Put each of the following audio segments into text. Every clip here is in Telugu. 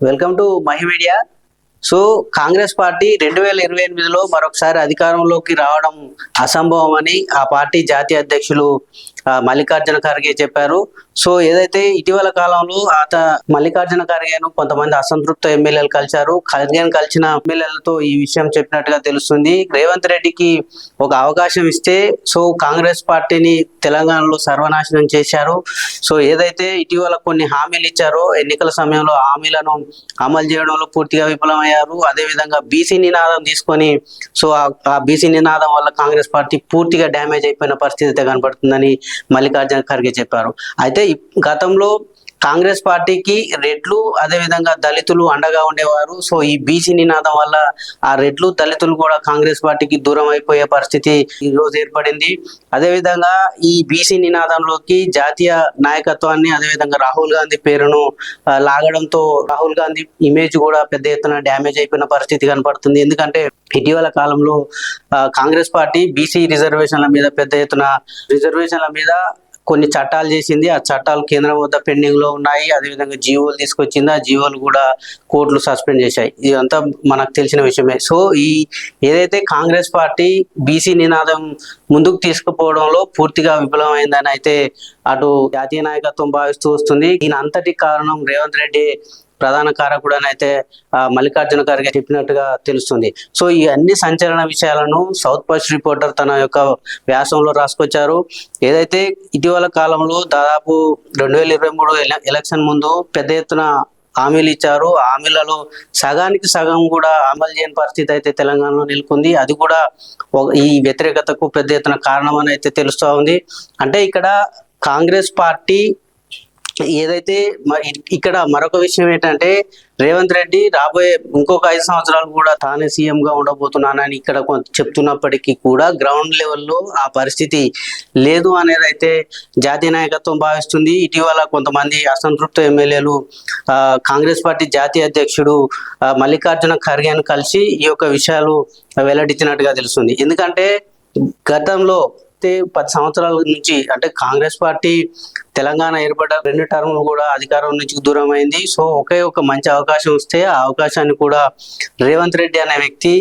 Welcome to Mahi media. So Congress party 2028లో మరొకసారి అధికారంలోకి రావడం అసంభవం అని ఆ పార్టీ జాతీయ అధ్యక్షులు మల్లికార్జున ఖర్గే చెప్పారు. సో ఏదైతే ఇటీవల కాలంలో మల్లికార్జున ఖర్గేను కొంతమంది అసంతృప్త ఎమ్మెల్యేలు కలిశారు. ఖర్గేను కలిసిన ఎమ్మెల్యేలతో ఈ విషయం చెప్పినట్టుగా తెలుస్తుంది. రేవంత్ రెడ్డికి ఒక అవకాశం ఇస్తే సో కాంగ్రెస్ పార్టీని తెలంగాణలో సర్వనాశనం చేశారు. సో ఏదైతే ఇటీవల కొన్ని హామీలు ఇచ్చారో ఎన్నికల సమయంలో హామీలను అమలు చేయడంలో పూర్తిగా విఫలమయ్యారు. అదేవిధంగా బీసీ నినాదం తీసుకొని సో ఆ బీసీ నినాదం వల్ల కాంగ్రెస్ పార్టీ పూర్తిగా డ్యామేజ్ అయిపోయిన పరిస్థితి అయితే కనబడుతుందని మల్లికార్జున ఖర్గే చెప్పారు. అయితే గతంలో కాంగ్రెస్ పార్టీకి రెడ్లు అదేవిధంగా దళితులు అండగా ఉండేవారు. సో ఈ బీసీ నినాదం వల్ల ఆ రెడ్లు దళితులు కూడా కాంగ్రెస్ పార్టీకి దూరం అయిపోయే పరిస్థితి ఈ రోజు ఏర్పడింది. అదేవిధంగా ఈ బీసీ నినాదంలోకి జాతీయ నాయకత్వాన్ని అదేవిధంగా రాహుల్ గాంధీ పేరును లాగడంతో రాహుల్ గాంధీ ఇమేజ్ కూడా పెద్ద ఎత్తున డ్యామేజ్ అయిపోయిన పరిస్థితి కనపడుతుంది. ఎందుకంటే ఇటీవల కాలంలో కాంగ్రెస్ పార్టీ బీసీ రిజర్వేషన్ల మీద కొన్ని చట్టాలు చేసింది. ఆ చట్టాలు కేంద్రం వద్ద పెండింగ్ లో ఉన్నాయి. అదేవిధంగా జీవోలు తీసుకొచ్చింది. ఆ జీవోలు కూడా కోర్టులు సస్పెండ్ చేశాయి. ఇదంతా మనకు తెలిసిన విషయమే. సో ఏదైతే కాంగ్రెస్ పార్టీ బీసీ నినాదం ముందుకు తీసుకుపోవడంలో పూర్తిగా విఫలమైందని అయితే అటు జాతీయ నాయకత్వం భావిస్తూ వస్తుంది. దీని అంతటి కారణం రేవంత్ రెడ్డి ప్రధాన కారకుడు అని అయితే మల్లికార్జున ఖర్గే చెప్పినట్టుగా తెలుస్తుంది. సో ఈ అన్ని సంచలన విషయాలను సౌత్ పోస్ట్ రిపోర్టర్ తన యొక్క వ్యాసంలో రాసుకొచ్చారు. ఏదైతే ఇటీవల కాలంలో దాదాపు 2023 ఎలక్షన్ ముందు పెద్ద ఎత్తున హామీలు ఇచ్చారు. ఆ హామీలలో సగానికి సగం కూడా అమలు చేయని పరిస్థితి అయితే తెలంగాణలో నెలకొంది. అది కూడా ఈ వ్యతిరేకతకు పెద్ద ఎత్తున కారణం అని అయితే తెలుస్తూ ఉంది. అంటే ఇక్కడ కాంగ్రెస్ పార్టీ ఏదైతే ఇక్కడ మరొక విషయం ఏంటంటే రేవంత్ రెడ్డి రాబోయే ఇంకొక 5 సంవత్సరాలు కూడా తానే సీఎం గా ఉండబోతున్నానని ఇక్కడ చెప్తున్నప్పటికీ కూడా గ్రౌండ్ లెవెల్లో ఆ పరిస్థితి లేదు అనేది అయితే జాతీయ నాయకత్వం భావిస్తుంది. ఇటీవల కొంతమంది అసంతృప్త ఎమ్మెల్యేలు కాంగ్రెస్ పార్టీ జాతీయ అధ్యక్షుడు మల్లికార్జున ఖర్గేను కలిసి ఈ యొక్క విషయాలు వెల్లడించినట్టుగా తెలుస్తుంది. ఎందుకంటే గతంలో 10 సంవత్సరాల నుంచి అంటే కాంగ్రెస్ పార్టీ తెలంగాణ ఏర్పడ్డ 2 టర్ములు కూడా అధికారం నుంచి దూరం అయింది. సో ఒకే ఒక మంచి అవకాశం వస్తే ఆ అవకాశాన్ని కూడా రేవంత్ రెడ్డి అనే వ్యక్తి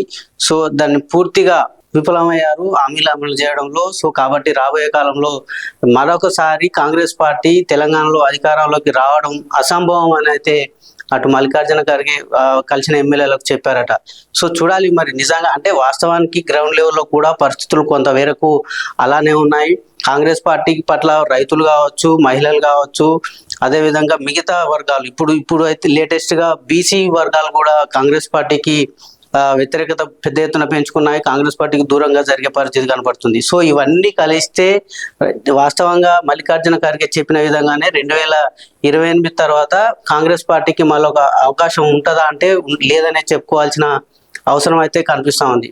సో దాన్ని పూర్తిగా విఫలమయ్యారు హామీలు అమలు చేయడంలో. సో కాబట్టి రాబోయే కాలంలో మరొకసారి కాంగ్రెస్ పార్టీ తెలంగాణలో అధికారంలోకి రావడం అసంభవం అని అయితే అటు మల్లికార్జున ఖర్గే కలిసిన ఎమ్మెల్యేలకు చెప్పారట. సో చూడాలి మరి నిజంగా అంటే వాస్తవానికి గ్రౌండ్ లెవెల్లో కూడా పరిస్థితులు కొంత మేరకు అలానే ఉన్నాయి. కాంగ్రెస్ పార్టీ పట్ల రైతులు కావచ్చు, మహిళలు కావచ్చు, అదేవిధంగా మిగతా వర్గాలు ఇప్పుడు అయితే లేటెస్ట్ గా బీసీ వర్గాలు కూడా కాంగ్రెస్ పార్టీకి వ్యతిరేకత పెద్ద ఎత్తున పెంచుకున్నాయి. కాంగ్రెస్ పార్టీకి దూరంగా జరిగే పరిస్థితి కనపడుతుంది. సో ఇవన్నీ కలిస్తే వాస్తవంగా మల్లికార్జున ఖర్గే చెప్పిన విధంగానే 2028 తర్వాత కాంగ్రెస్ పార్టీకి మళ్ళీ ఒక అవకాశం ఉంటుందా అంటే లేదనే చెప్పుకోవాల్సిన అవసరం అయితే కనిపిస్తా ఉంది.